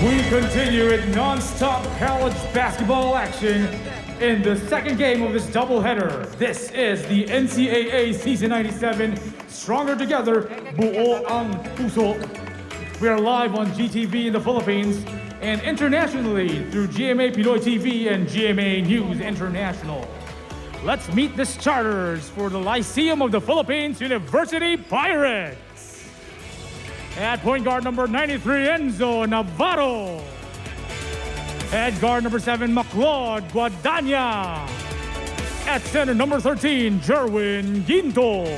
We continue with non-stop college basketball action in the second game of this doubleheader. This is the NCAA Season 97 Stronger Together, Buo ang Puso. We are live on GTV in the Philippines and internationally through GMA Pinoy TV and GMA News International. Let's meet the starters for the Lyceum of the Philippines University Pirates. At point guard number 93, Enzo Navarro. At guard number 7, Maclaude Guadagna. At center number 13, Jerwin Ginto.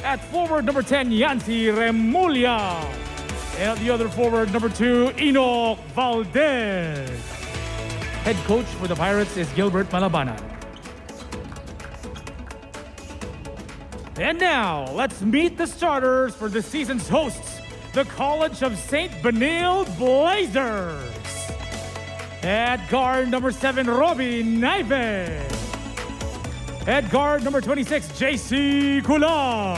At forward number 10, Yancy Remulla. And at the other forward, number 2, Enoch Valdez. Head coach for the Pirates is Gilbert Malabanan. And now, let's meet the starters for the season's hosts, the College of St. Benilde Blazers. At guard number 7, Robbie Naive. At guard number 26, JC Cular.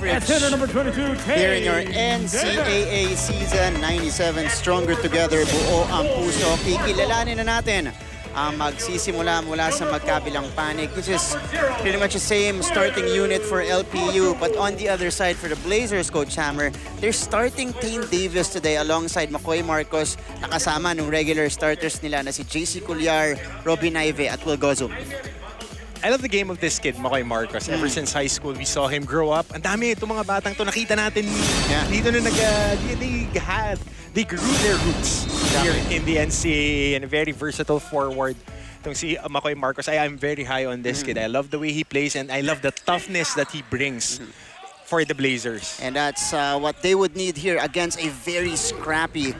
At center number 22, Tay. Here in your NCAA Season 97 Stronger Together, Buo ang Puso. Kikilalanin na natin ang magsisimula mula sa magkabilang panig, which is pretty much the same starting unit for LPU. But on the other side, for the Blazers, Coach Hammer, they're starting Tane Davis today alongside McCoy Marcos, nakasama ng regular starters nila na si JC Culyar, Robbie Naive at Will Gozum. I love the game of this kid, McCoy Marcos. Ever since high school, we saw him grow up. Ang dami itong mga batang to nakita natin dito na they grew their roots here in the NCAA and a very versatile forward. Itong si McCoy Marcos, I am very high on this kid. I love the way he plays and I love the toughness that he brings for the Blazers. And that's what they would need here against a very scrappy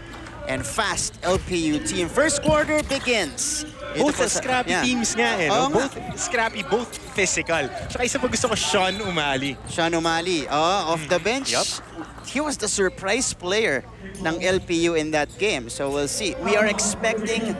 and fast LPU team. First quarter begins. Both scrappy teams nga eh. No? Both scrappy, both physical. Tsaka isa pa gusto ko, Sean Umali. Sean Umali, off the bench. Yep. He was the surprise player ng LPU in that game. So we'll see. We are expecting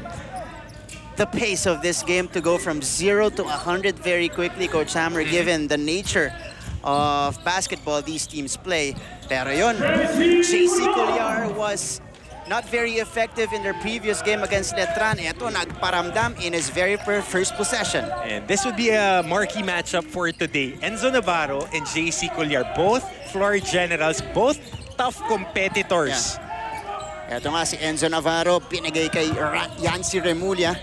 the pace of this game to go from 0 to 100 very quickly, Coach Hammer, given the nature of basketball these teams play. Pero yun, JC Culyar was not very effective in their previous game against Letran. Ito, nagparamdam in his very first possession. And this would be a marquee matchup for today. Enzo Navarro and JC Culyar, both floor generals, both tough competitors. Ito nga si Enzo Navarro, pinigay kay Yancy Remulla.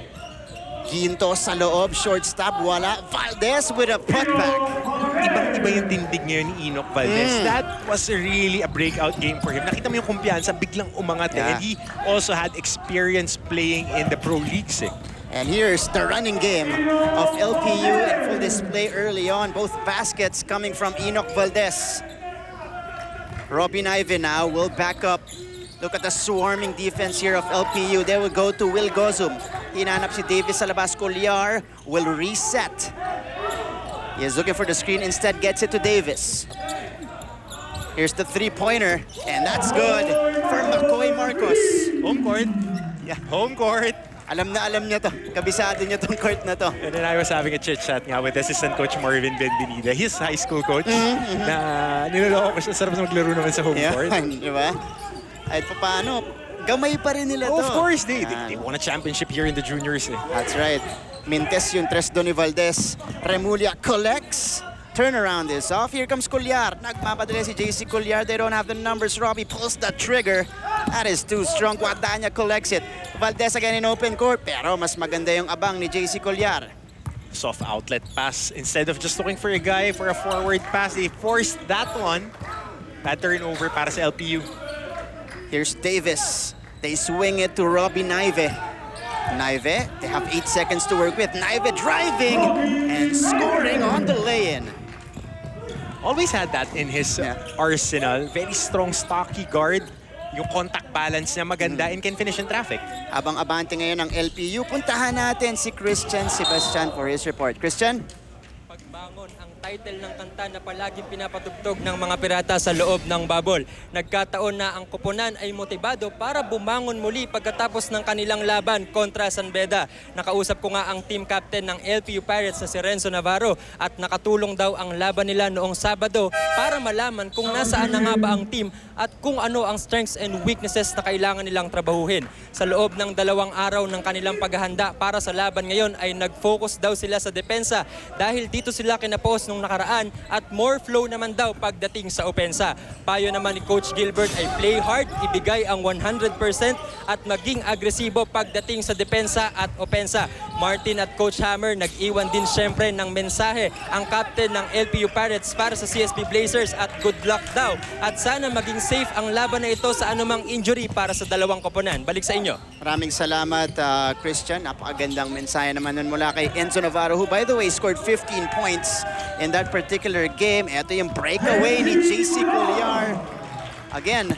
Ginto sa loob, short stop, wala. Valdez with a putback. Ibang-iba yung tindig ngayon ni Enoch Valdez. That was really a breakout game for him. Nakita mo yung kumpiyansa, biglang umangat. And he also had experience playing in the pro leagues. And here's the running game of LPU in full display early on. Both baskets coming from Enoch Valdez. Robbie Naive now will back up. Look at the swarming defense here of LPU. They will go to Will Gozum. Hinanap si Davis sa labas. Culyar will reset. He is looking for the screen, instead gets it to Davis. Here's the three-pointer, and that's good for McCoy Marcos. Home court. Yeah. Home court. Alam niya to. Kabisado niya tong court na to. And then I was having a chit-chat nga with assistant coach Marvin Benilde, his high school coach, na niloloko ko siya. Sarap na maglaro naman sa home court. Diba? Kahit pa paano, gamay pa rin nila to. Of course, they won a championship here in the juniors. That's right. Mintes yung tres do ni Valdez. Remulla collects. Turnaround is off. Here comes Culyar. Nagmapadali si JC Culyar. They don't have the numbers. Robbie pulls the trigger. That is too strong. Guadagna collects it. Valdez again in open court. Pero mas maganda yung abang ni JC Culyar. Soft outlet pass. Instead of just looking for a guy for a forward pass, they forced that one. That turnover para sa LPU. Here's Davis. They swing it to Robbie Naive. Naive, they have 8 seconds to work with. Naive driving and scoring on the lay-in. Always had that in his arsenal. Very strong, stocky guard. Yung contact balance niya maganda and can finish in traffic. Habang abante ngayon ng LPU, puntahan natin si Christian Sebastian for his report. Christian? Pagbangon ang title ng kanta na palaging pinapatugtog ng mga pirata sa loob ng bubble. Nagkataon na ang koponan ay motibado para bumangon muli pagkatapos ng kanilang laban kontra San Beda. Nakausap ko nga ang team captain ng LPU Pirates na si Renzo Navarro at nakatulong daw ang laban nila noong Sabado para malaman kung nasaan na nga ba ang team at kung ano ang strengths and weaknesses na kailangan nilang trabahuhin. Sa loob ng 2 araw ng kanilang paghahanda para sa laban ngayon ay nag-focus daw sila sa depensa dahil dito sila kinapos nung nakaraan at more flow naman daw pagdating sa opensa. Payo naman ni Coach Gilbert ay play hard, ibigay ang 100% at maging agresibo pagdating sa depensa at opensa. Martin at Coach Hammer nag-iwan din syempre ng mensahe ang captain ng LPU Pirates para sa CSB Blazers at good luck daw at sana maging safe ang laban na ito sa anumang injury para sa dalawang koponan. Balik sa inyo. Maraming salamat, Christian. Napakagandang mensahe naman nun mula kay Enzo Navarro, who by the way scored 15 points in that particular game. Ito yung breakaway ni JC Colliar. Again,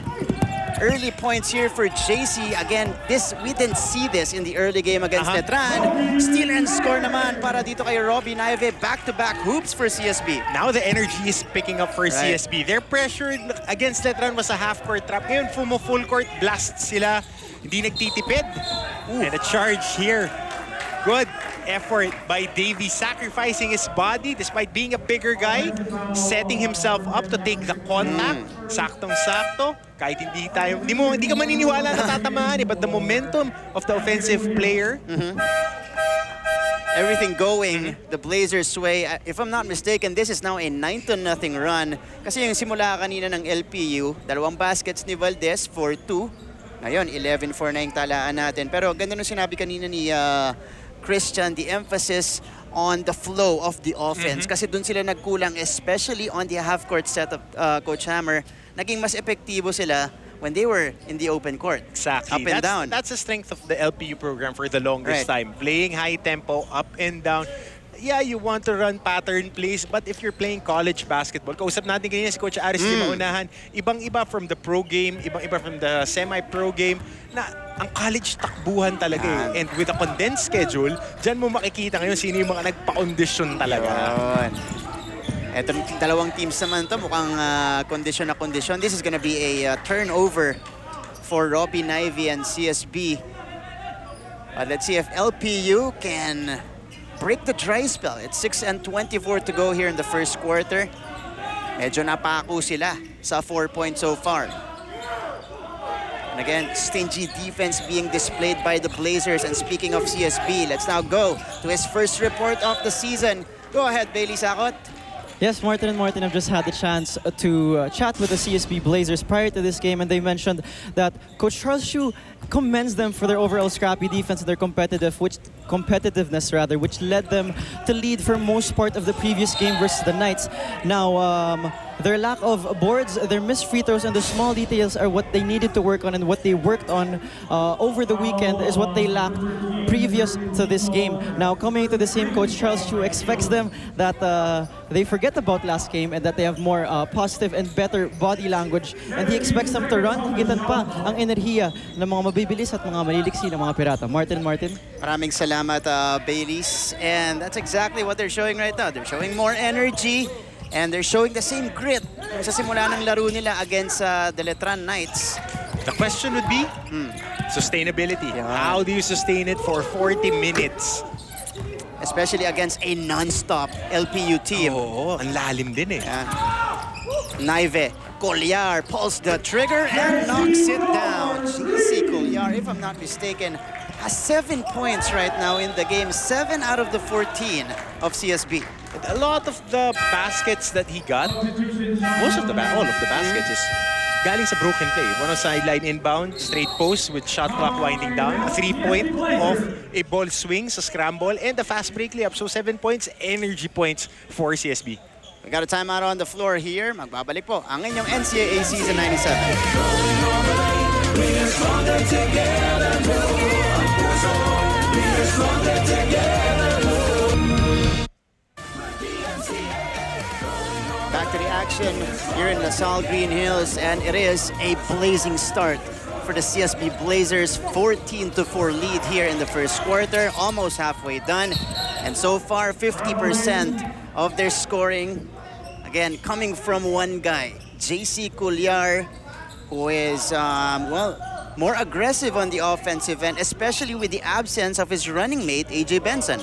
early points here for JC. Again, we didn't see this in the early game against Letran. Steal and score naman para dito kay Robbie Naive. Back-to-back hoops for CSB. Now the energy is picking up for CSB. Their pressure against Letran was a half-court trap. Ngayon, full court blast sila. Hindi nagtitipid. And a charge here. Good effort by Davey, sacrificing his body despite being a bigger guy, setting himself up to take the contact. Saktong-sakto. Kahit hindi ka maniniwala na tatamaan, but the momentum of the offensive player. Everything going the Blazers' way. If I'm not mistaken, this is now a 9-0 run. Kasi yung simula kanina ng LPU, 2 baskets ni Valdez, 4-2. Ngayon, 11-4 na yung talaan natin. Pero ganda nung sinabi kanina ni Christian, the emphasis on the flow of the offense. Kasi dun sila nagkulang, especially on the half-court set of Coach Hammer. Naging mas epektibo sila when they were in the open court. Exactly. Up and down. That's the strength of the LPU program for the longest time. Playing high tempo, up and down. Yeah, you want to run pattern plays, but if you're playing college basketball, kausap natin kanina si Coach Aris di maunahan, ibang-iba from the pro game, ibang-iba from the semi-pro game, na ang college takbuhan talaga eh. And with a condensed schedule, dyan mo makikita ngayon sino yung mga nagpa-condition talaga. Ito, dalawang teams naman to, mukhang condition na condition. This is gonna be a turnover for Robbie Naive and CSB. Let's see if LPU can break the dry spell. It's 6:24 to go here in the first quarter. Medyo napako sila sa 4 points so far. And again, stingy defense being displayed by the Blazers. And speaking of CSB, let's now go to his first report of the season. Go ahead, Bailey Sakot. Yes, Martin and Martin have just had the chance to chat with the CSB Blazers prior to this game, and they mentioned that Coach Charles Hsu commends them for their overall scrappy defense and their competitiveness, which led them to lead for most part of the previous game versus the Knights. Now, their lack of boards, their missed free throws, and the small details are what they needed to work on, and what they worked on over the weekend is what they lacked previous to this game. Now, coming into the same, Coach Charles Hsu expects them that they forget about last game and that they have more positive and better body language, and he expects them to run higitan pa ang enerhiya ng mga mabibilis at mga maliliksi ng mga pirata. Martin. Maraming salamat, Baileys. And that's exactly what they're showing right now. They're showing more energy and they're showing the same grit sa simula ng laro nila against the Letran Knights. The question would be sustainability. How do you sustain it for 40 minutes? Especially against a non-stop LPU team. Oo, ang lalim din eh. Naive, Colliar pulls the trigger and knocks it down. JC Colliar, if I'm not mistaken, has 7 points right now in the game. 7 out of the 14 of CSB. A lot of the baskets that he got, all of the baskets is galing sa broken play. One on sideline inbound, straight post with shot clock winding down. A 3-point off a ball swing sa scramble and a fast break layup. So 7 points, energy points for CSB. We got a timeout on the floor here. Magbabalik po ang inyong NCAA Season 97. Back to the action here in LaSalle Green Hills, and it is a blazing start for the CSB Blazers. 14-4 lead here in the first quarter, almost halfway done. And so far, 50% of their scoring. Again, coming from one guy, JC Culyar, who is, well, more aggressive on the offensive end, especially with the absence of his running mate, AJ Benson.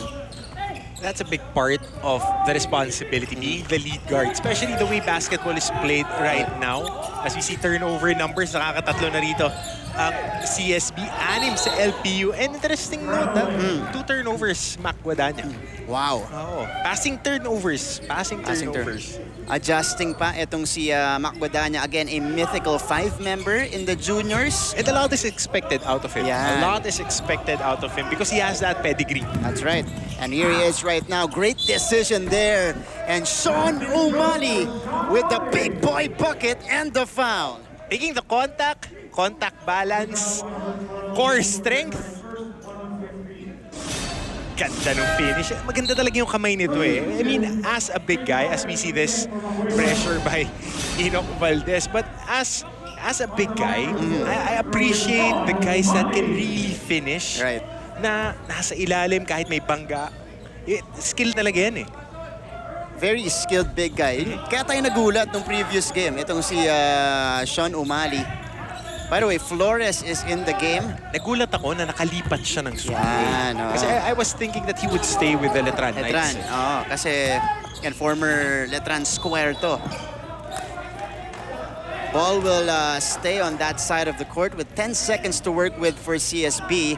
That's a big part of the responsibility, being the lead guard, especially the way basketball is played right now. As we see turnover numbers, nakakatatlo na rito ang CSB, 6 sa LPU. And interesting note, 2 turnovers, Mac Guadagna. Wow. Oh, passing turnovers. Adjusting pa itong si Mac Guadagna. Again, a mythical 5 member in the juniors. And a lot is expected out of him. Yeah. A lot is expected out of him because he has that pedigree. That's right. And here he is right now. Great decision there. And Sean O'Malley with the big boy bucket and the foul. Taking the contact balance, core strength. Ganda ng finish. Maganda talaga yung kamay nito eh. I mean, as a big guy, as we see this pressure by Enoch Valdez, but as a big guy, I appreciate the guys that can really finish. Right. Na nasa ilalim kahit may bangga. Skill talaga yan eh. Very skilled big guy. Kaya tayo nagulat nung previous game. Itong si Sean O'Malley. By the way, Flores is in the game. Nagulat ako na nakalipat siya ng swing. Yan, oh. Kasi I was thinking that he would stay with the Letran Knights. Kasi yan, former Letran square to. Ball will stay on that side of the court with 10 seconds to work with for CSB.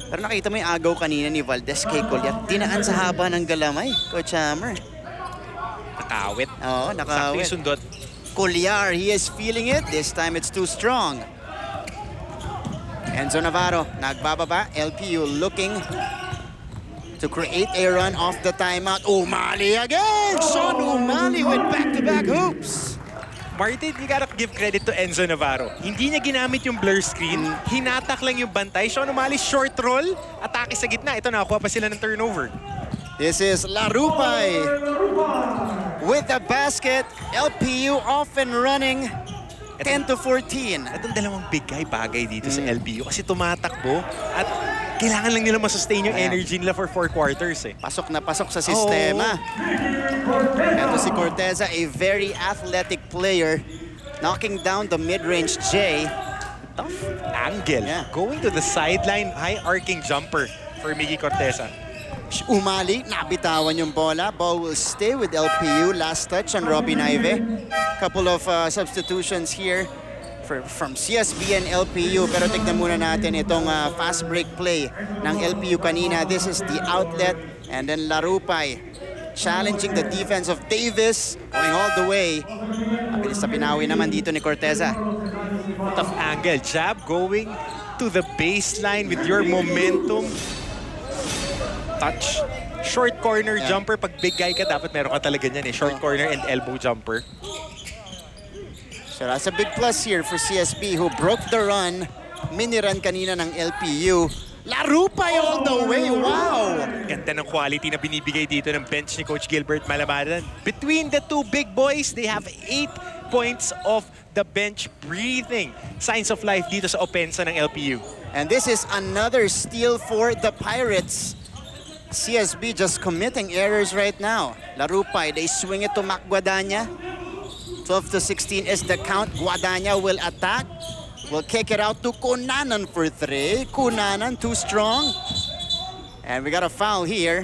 Pero nakita mo yung agaw kanina ni Valdez kay Culyar. Dinaan sa haba ng galamay, Coach Hammer. Nakawit. Oo, nakawit. Sakto yung sundot. Culyar, he is feeling it. This time it's too strong. Enzo Navarro, nagbababa. LPU looking to create a run off the timeout. O'Malley again! Sean O'Malley with back-to-back hoops. Martin, you gotta give credit to Enzo Navarro. Hindi niya ginamit yung blur screen. Hinatak lang yung bantay. Sean O'Malley, short roll. Atake sa gitna. Ito, nakakuha pa sila ng turnover. This is Larupay with the basket. LPU off and running. 10 to 14. Itong dalawang big guy bagay dito sa LPU kasi tumatakbo at kailangan lang nila masustain yung energy nila for 4 quarters eh. Pasok na pasok sa sistema. Ito si Corteza, a very athletic player, knocking down the mid-range J. Tough angle. Yeah. Going to the sideline, high arcing jumper for Miggy Corteza. Umali, nabitawan yung bola. Ball will stay with LPU. Last touch on Robin Ive. Couple of substitutions here from CSB and LPU. Pero tignan muna natin itong fast break play ng LPU kanina. This is the outlet. And then Larupay challenging the defense of Davis. Going all the way. Mabilis na pinawi naman dito ni Corteza. Tough angle. Jab going to the baseline with your momentum. Touch. Short corner jumper. Pag big guy ka, dapat meron ka talaga niyan eh. Short corner and elbow jumper. So that's a big plus here for CSB who broke the run. Mini-run kanina ng LPU. Larupay all the way. Wow! Ganda ng quality na binibigay dito ng bench ni Coach Gilbert Malamadan. Between the two big boys, they have 8 points of the bench breathing. Signs of life dito sa opensa ng LPU. And this is another steal for the Pirates. CSB just committing errors right now. Larupay, they swing it to Mac Guadagna. 12 to 16 is the count. Guadagna will attack. Will kick it out to Cunanan for 3. Cunanan too strong. And we got a foul here.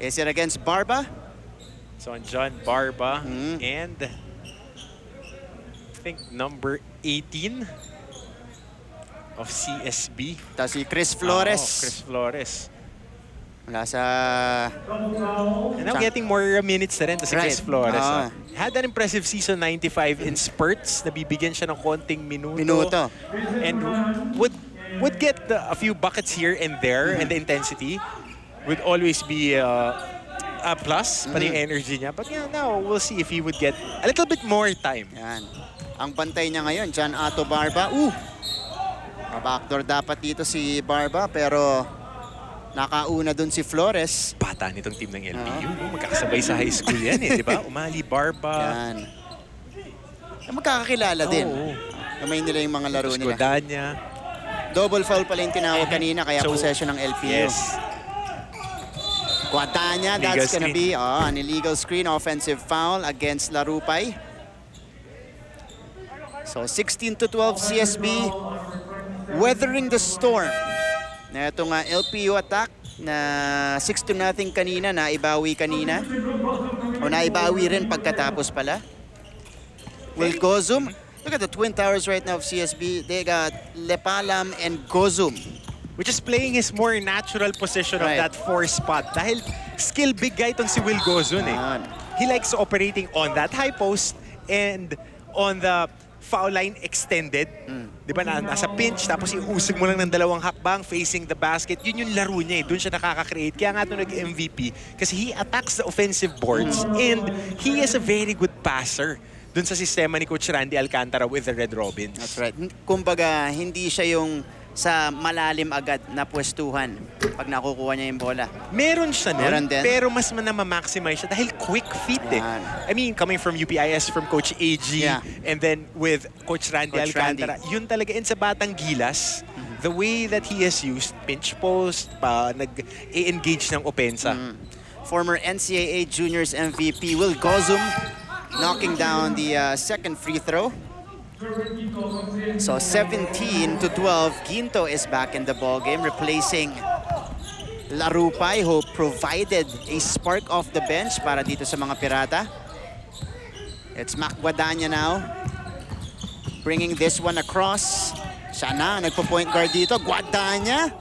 Is it against Barba? So on John Barba and I think number 18 of CSB. Tapos si Chris Flores. Chris Flores. Wala sa... And now getting more minutes na rin to si Chris Flores. Had an impressive season 95 in spurts. Nabibigyan siya ng konting minuto. And would get a few buckets here and there, and the intensity would always be a plus pa yung energy niya. But yeah, now we'll see if he would get a little bit more time. Yan. Ang bantay niya ngayon, John Ato Barba. Backdoor dapat dito si Barba, pero nakauna dun si Flores. Bata nitong team ng LPU. Magkakasabay sa high school yan eh, di ba? Umali, Barba. Yan. Magkakakilala din. Kamay nila yung mga laro nila. Guadagna. Double foul pala yung tinawag kanina, kaya possession ng LPU. Yes. Guadagna, Illegal that's gonna screen. be an illegal screen, offensive foul against Larupay. So 16-12 CSB, weathering the storm. Na itong LPU attack na 6-0 kanina, naibawi kanina. O naibawi rin pagkatapos pala. Will Gozum, look at the twin towers right now of CSB. They got Lepalam and Gozum. Which is playing his more natural position Right. of that 4 spot. Dahil skill big guy itong si Will Gozun eh. Yan. He likes operating on that high post and on the foul line extended. Di ba, nasa pinch, tapos iusig mo lang ng dalawang hakbang facing the basket. Yun yung laro niya eh. Doon siya nakaka-create. Kaya nga ito nag-MVP kasi he attacks the offensive boards and he is a very good passer doon sa sistema ni Coach Randy Alcantara with the Red Robins. That's right. Kumbaga, hindi siya yung sa malalim agad na pwestuhan pag nakukuha niya yung bola. Meron siya nun, Meron din. pero mas na-maximize siya dahil quick feet eh. Yan. I mean, coming from UPIS, from Coach AG, Yeah. and then with Coach Randy Coach Alcantara, yun talaga. And sa Batang Gilas, the way that he has used pinch post, nag-engage ng opensa. Former NCAA Juniors MVP Will Gozum knocking down the second free throw. So 17-12, Ginto is back in the ball game, replacing Larupay, who provided a spark off the bench para dito sa mga Pirata. It's Mac Guadagna now, bringing this one across. Siya na, nagpo-point guard dito. Guadagna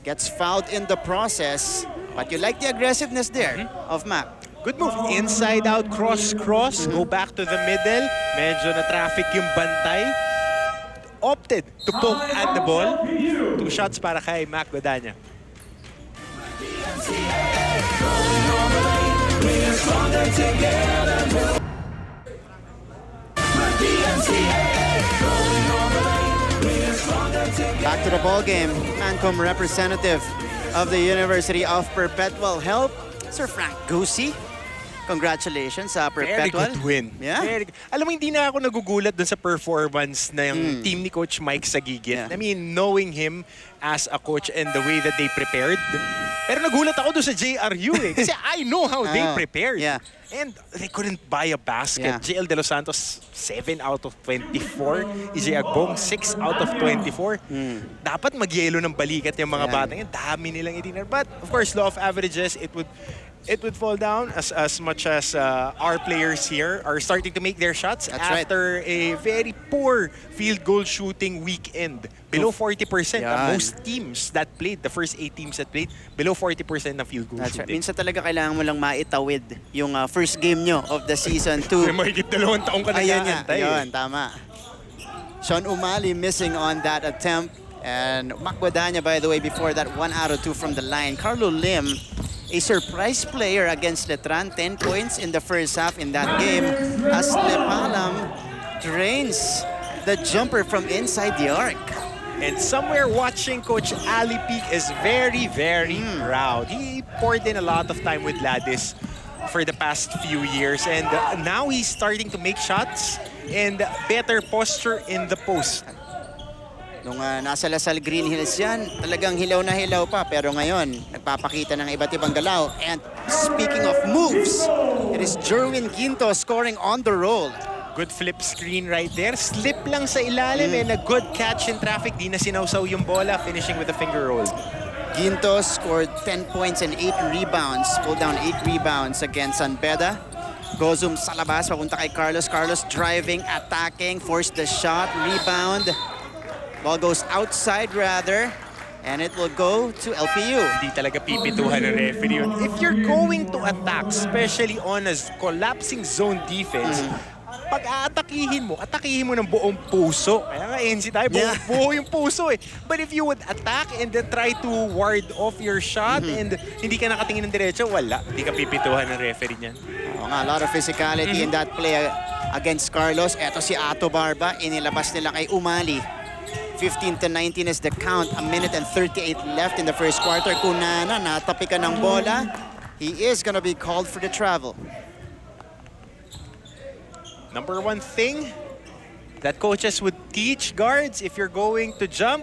gets fouled in the process, but you like the aggressiveness there of Mac. Good move. Inside out, cross, go back to the middle. Medyo na-traffic yung bantay. Opted to poke at the ball. 2 shots para kay Mac Guadagna. Back to the ball game. Mancom representative of the University of Perpetual Help, Sir Frank Gusi. Congratulations sa Very Perpetual. good win. Yeah. Very good. Alam mo, hindi na ako nagugulat dun sa performance ng team ni Coach Mike Sagigit. Yeah. I mean, knowing him as a coach and the way that they prepared. Pero nagulat ako dun sa JRU eh. Kasi I know how they prepared. Yeah. And they couldn't buy a basket. Yeah. JL De Los Santos, 7 out of 24. EJ Agbong, 6 out of 24. Dapat mag-yelo ng balikat yung mga Yeah. batang yan. Dami nilang itiner. But of course, law of averages, it would fall down as much as our players here are starting to make their shots. That's right. After a very poor field goal shooting weekend. Below 40%. Yan. Most teams that played, the first 8 teams that played, below 40% ng field goal That's right. shooting. Minsan talaga kailangan mo lang maitawid yung first game nyo of the season 2. May mahigit 2 taong ka Ayun nga, nag-aantay. yun, tama. Sean Umali missing on that attempt. And Mac Guadagna, by the way, before that, 1 out of 2 from the line. Carlo Lim, a surprise player against Letran, 10 points in the first half in that game, as Lepalam drains the jumper from inside the arc. And somewhere watching Coach Ali Peak is very, very proud. He poured in a lot of time with Ladis for the past few years. And now he's starting to make shots and better posture in the post. Nung nasa Lasal Green Hills yan, talagang hilaw na hilaw pa. Pero ngayon, nagpapakita ng iba't ibang galaw. And speaking of moves, it is Jerwin Ginto scoring on the roll. Good flip screen right there. Slip lang sa ilalim and a good catch in traffic. Di na sinawsaw yung bola, finishing with a finger roll. Ginto scored 10 points and 8 rebounds. Pulled down 8 rebounds against San Beda. Gozum sa labas, papunta kay Carlos. Carlos driving, attacking, forced the shot, rebound. Ball goes outside rather, and it will go to LPU. Hindi talaga pipituhan ng referee yun. If you're going to attack, especially on a collapsing zone defense, pag aatakihin mo ng buong puso. Kaya nga NC tayo, buo yung puso eh. But if you would attack and then try to ward off your shot and hindi ka nakatingin ng diretso, wala. Hindi ka pipituhan ng referee niyan. Oo nga, a lot of physicality in that play against Carlos. Eto si Ato Barba, inilabas nila kay Umali. 15-19 is the count. A minute and 38 left in the first quarter. Kunana, natapi ka ng bola. He is gonna be called for the travel. Number one thing that coaches would teach guards if you're going to jump,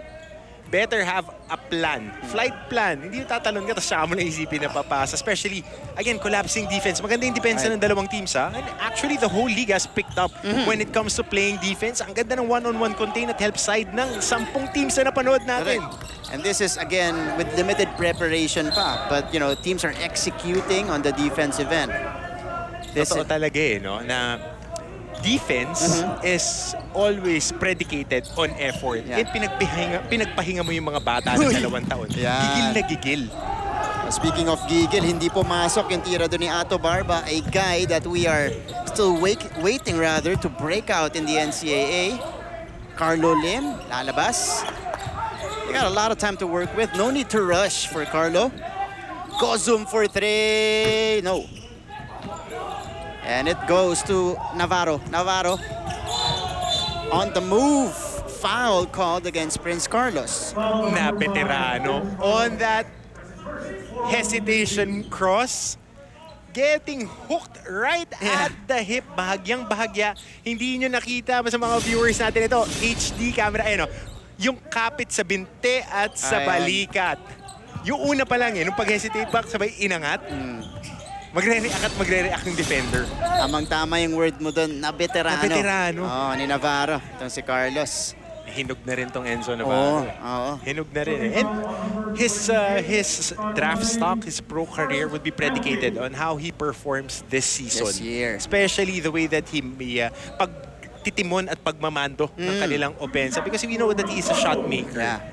better have a plan. Flight plan. Hindi yung tatalon ka, tapos saka mo na isipin na papasa. Especially, again, collapsing defense. Maganda yung depensa ng dalawang teams, ha? And actually, the whole league has picked up when it comes to playing defense. Ang ganda ng one-on-one contain at help side ng 10 teams na napanood natin. And this is, again, with limited preparation pa. But, you know, teams are executing on the defensive end. Totoo talaga no? Na defense is always predicated on effort. Yeah. Pinagpahinga mo yung mga bata ng 2 taon. Yeah. Gigil na gigil. Speaking of gigil, hindi pumasok yung tira doon ni Ato Barba, a guy that we are still waiting to break out in the NCAA. Carlo Lim, lalabas. They got a lot of time to work with. No need to rush for Carlo. Gozum for 3. No. And it goes to Navarro. Navarro on the move. Foul called against Prince Carlos. Na veterano on that hesitation cross. Getting hooked right at the hip. Bahagyang-bahagya. Hindi nyo nakita sa mga viewers natin ito. HD camera. Ayun, yung kapit sa binte at sa balikat. Yung una pa lang nung pag-hesitate back, sabay inangat. Magre-react yung defender. Tamang-tama yung word mo doon, na veterano. Na veterano. Oh, ni Navarro. Itong si Carlos. Hinog na rin tong Enzo Navarro. Hinog na rin. And his draft stock, his pro career would be predicated on how he performs this season. This year. Especially the way that he pagtitimon at pagmamando ng kanilang opensa. Because we know that he is a shot maker. Yeah.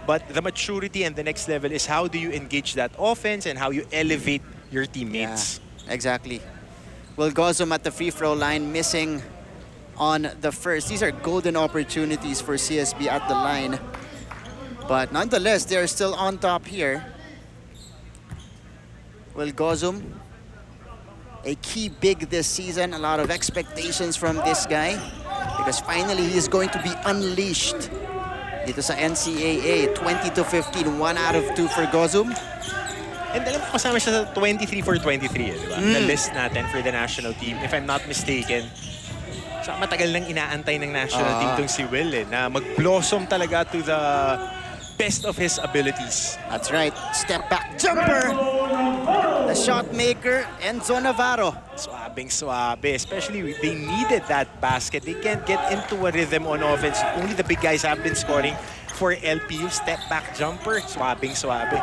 But the maturity and the next level is how do you engage that offense and how you elevate your teammates. Yeah, exactly. Will Gozum at the free throw line, missing on the first. These are golden opportunities for CSB at the line. But nonetheless, they're still on top here. Will Gozum, a key big this season. A lot of expectations from this guy because finally he is going to be unleashed. Dito sa NCAA, 20-15, 1 out of 2 for Gozum. And alam ko kasama siya sa 23 for 23, di ba? The list natin for the national team, if I'm not mistaken. So matagal nang inaantay ng national team tong si Will, na mag-blossom talaga to the best of his abilities. That's right. Step back jumper. The shot maker, Enzo Navarro. Swabing-swabe. Especially they needed that basket. They can't get into a rhythm on offense. Only the big guys have been scoring for LPU. Step back jumper. Swabing-swabe.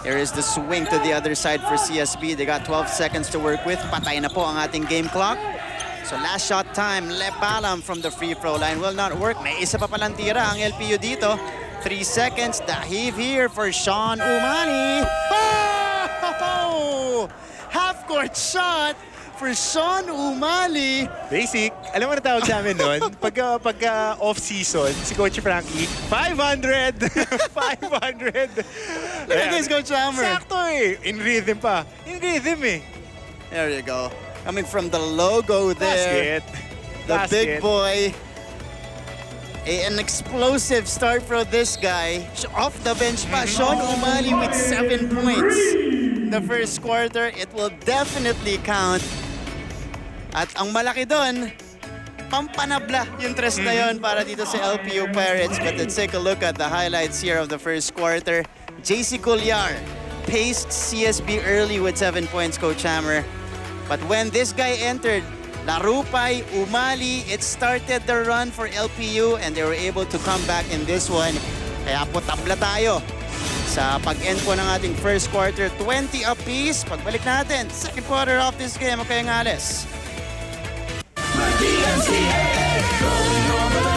There is the swing to the other side for CSB. They got 12 seconds to work with. Patay na po ang ating game clock. So last shot time, Lebalam from the free throw line will not work. May isa pa palang tira ang LPU dito. 3 seconds. The heave here for Sean Umani. Oh! Half-court shot for Sean Umali. Basic. Alam mo na tawag sa amin nun? Pagka off-season, si Coach Frankie, 500! 500! Look at this, Coach Hammer. Sakto In rhythm pa. In rhythm There you go. Coming from the logo there. The big boy. An explosive start for this guy. Off the bench pa, Sean Umali with 7 points. The first quarter, it will definitely count. At ang malaki doon, pampanabla yung tres na yun para dito sa LPU Pirates. But let's take a look at the highlights here of the first quarter. JC Colliar paced CSB early with 7 points, Coach Hammer. But when this guy entered, Larupay, Umali, it started the run for LPU and they were able to come back in this one. Kaya po tabla tayo sa pag-end po ng ating first quarter. 20 apiece. Pagbalik natin, second quarter of this game. Okay, Ngales. The NCAA, going over the